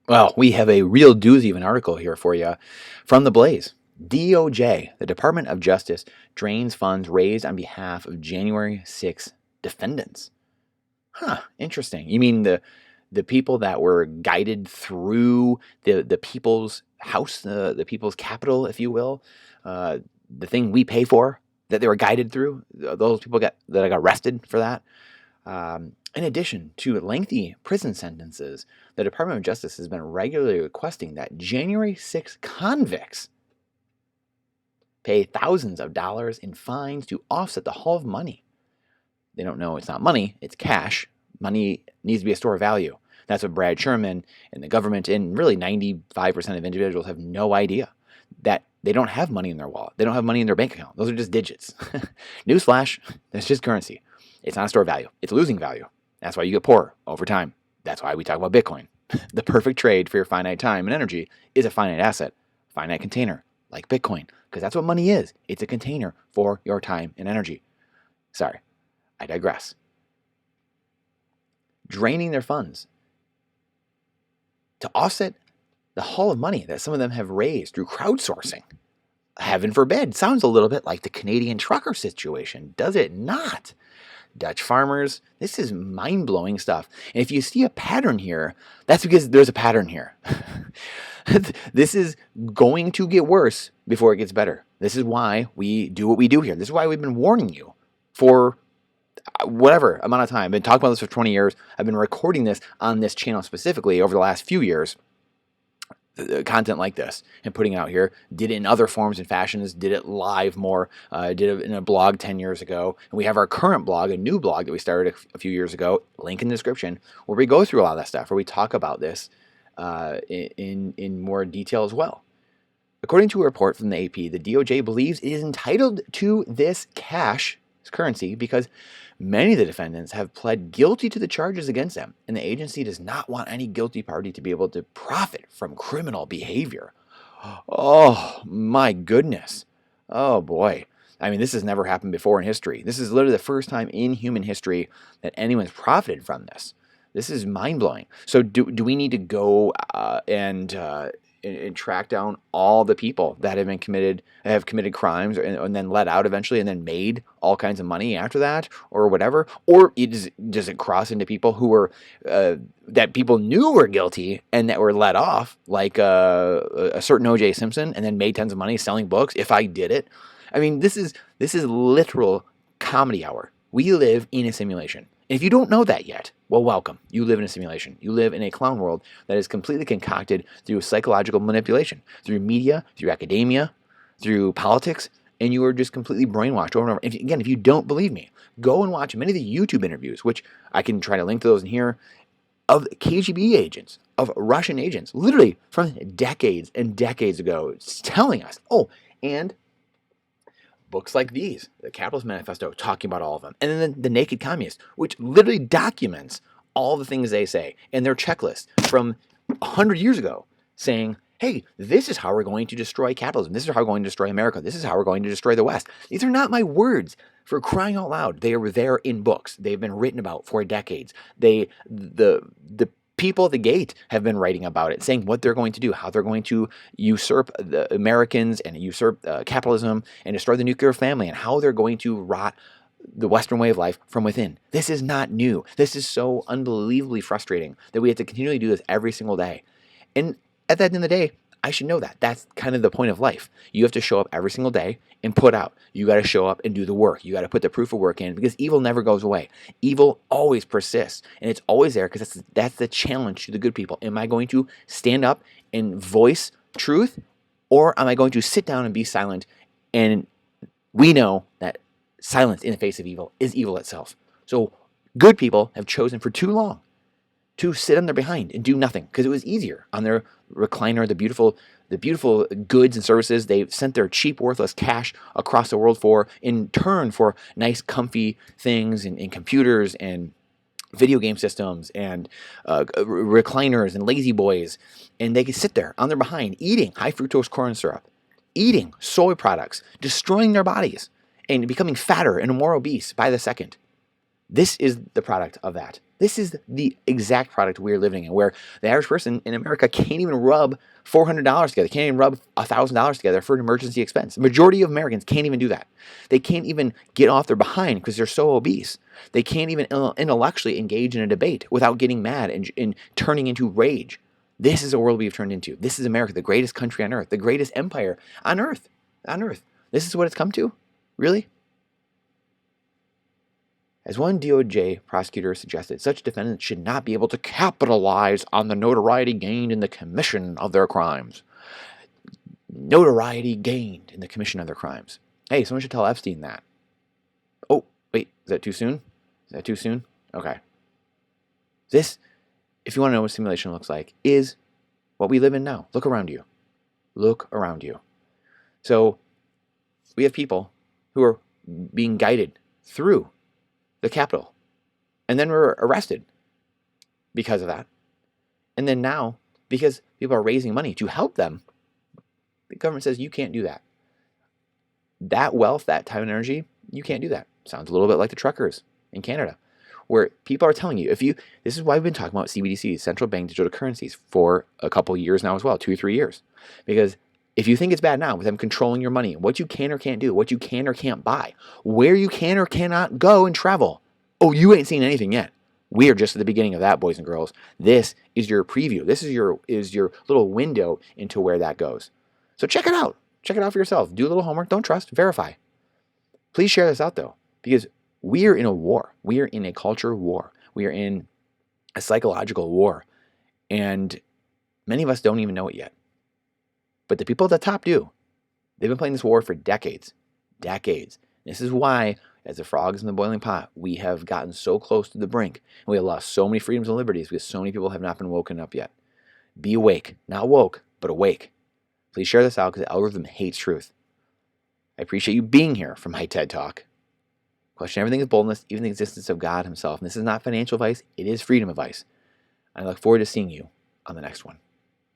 Well, we have a real doozy of an article here for you from the Blaze. DOJ, the Department of Justice, drains funds raised on behalf of January 6th defendants. Huh, interesting. You mean the people that were guided through the people's house, the people's capital, if you will, the thing we pay for, that they were guided through? Those people that got arrested for that? In addition to lengthy prison sentences, the Department of Justice has been regularly requesting that January 6 convicts pay thousands of dollars in fines to offset the haul of money. They don't know it's not money, it's cash. Money needs to be a store of value. That's what Brad Sherman and the government and really 95% of individuals have no idea, that they don't have money in their wallet. They don't have money in their bank account. Those are just digits. Newsflash, that's just currency. It's not a store of value. It's losing value. That's why you get poorer over time. That's why we talk about Bitcoin. The perfect trade for your finite time and energy is a finite asset, finite container, like Bitcoin, because that's what money is. It's a container for your time and energy. Sorry, I digress. Draining their funds to offset the haul of money that some of them have raised through crowdsourcing. Heaven forbid. Sounds a little bit like the Canadian trucker situation, does it not? Dutch farmers, this is mind-blowing stuff. And if you see a pattern here, that's because there's a pattern here. This is going to get worse before it gets better. This is why we do what we do here. This is why we've been warning you for whatever amount of time. I've been talking about this for 20 years. I've been recording this on this channel specifically over the last few years. Content like this and putting it out here. Did it in other forms and fashions, did it live more, did it in a blog 10 years ago. And we have our current blog, a new blog that we started a few years ago, link in the description, where we go through a lot of that stuff, where we talk about this in more detail as well. According to a report from the AP, the DOJ believes it is entitled to this cash, this currency, because many of the defendants have pled guilty to the charges against them, and the agency does not want any guilty party to be able to profit from criminal behavior. Oh, my goodness. Oh, boy. I mean, this has never happened before in history. This is literally the first time in human history that anyone's profited from this. This is mind-blowing. So do we need to go and track down all the people that have committed crimes and then let out eventually and then made all kinds of money after that or whatever? Or does it cross into people who were that people knew were guilty and that were let off, like a certain O.J. Simpson, and then made tons of money selling books? If I did it, I mean, this is literal comedy hour. We live in a simulation. And if you don't know that yet, well, welcome. You live in a simulation. You live in a clown world that is completely concocted through psychological manipulation, through media, through academia, through politics, and you are just completely brainwashed over and over. If you don't believe me, go and watch many of the YouTube interviews, which I can try to link to those in here, of KGB agents, of Russian agents, literally from decades and decades ago, telling us, and books like these, the Capitalist Manifesto, talking about all of them. And then the Naked Communist, which literally documents all the things they say and their checklist from 100 years ago, saying, hey, this is how we're going to destroy capitalism. This is how we're going to destroy America. This is how we're going to destroy the West. These are not my words. For crying out loud, they are there in books. They've been written about for decades. The people at the gate have been writing about it, saying what they're going to do, how they're going to usurp the Americans and usurp capitalism and destroy the nuclear family, and how they're going to rot the Western way of life from within. This is not new. This is so unbelievably frustrating that we have to continually do this every single day. And at the end of the day, I should know that. That's kind of the point of life. You have to show up every single day and put out. You got to show up and do the work. You got to put the proof of work in, because evil never goes away. Evil always persists, and it's always there because that's the challenge to the good people. Am I going to stand up and voice truth, or am I going to sit down and be silent? And we know that silence in the face of evil is evil itself. So good people have chosen for too long to sit on their behind and do nothing, because it was easier on their recliner, the beautiful goods and services they've sent their cheap, worthless cash across the world for, in turn for nice, comfy things and computers and video game systems and recliners and lazy boys. And they could sit there on their behind eating high fructose corn syrup, eating soy products, destroying their bodies, and becoming fatter and more obese by the second. This is the product of that. This is the exact product we're living in, where the average person in America can't even rub $400 together, can't even rub $1,000 together for an emergency expense. The majority of Americans can't even do that. They can't even get off their behind because they're so obese. They can't even intellectually engage in a debate without getting mad and turning into rage. This is the world we've turned into. This is America, the greatest country on earth, the greatest empire on earth. On earth. This is what it's come to? Really? As one DOJ prosecutor suggested, such defendants should not be able to capitalize on the notoriety gained in the commission of their crimes. Notoriety gained in the commission of their crimes. Hey, someone should tell Epstein that. Oh, wait, is that too soon? Is that too soon? Okay. This, if you want to know what simulation looks like, is what we live in now. Look around you. Look around you. So, we have people who are being guided through the Capitol, and then we're arrested because of that. And then now, because people are raising money to help them, the government says you can't do that. That wealth, that time and energy, you can't do that. Sounds a little bit like the truckers in Canada, where people are telling you, this is why we've been talking about CBDCs, central bank digital currencies, for a couple years now as well, 2 or 3 years. Because if you think it's bad now with them controlling your money, what you can or can't do, what you can or can't buy, where you can or cannot go and travel, oh, you ain't seen anything yet. We are just at the beginning of that, boys and girls. This is your preview. This is your little window into where that goes. So check it out. Check it out for yourself. Do a little homework. Don't trust. Verify. Please share this out, though, because we are in a war. We are in a culture war. We are in a psychological war. And many of us don't even know it yet. But the people at the top do. They've been playing this war for decades. Decades. This is why, as the frogs in the boiling pot, we have gotten so close to the brink. And we have lost so many freedoms and liberties because so many people have not been woken up yet. Be awake. Not woke, but awake. Please share this out because the algorithm hates truth. I appreciate you being here for my TED Talk. Question everything with boldness, even the existence of God himself. And this is not financial advice. It is freedom advice. I look forward to seeing you on the next one.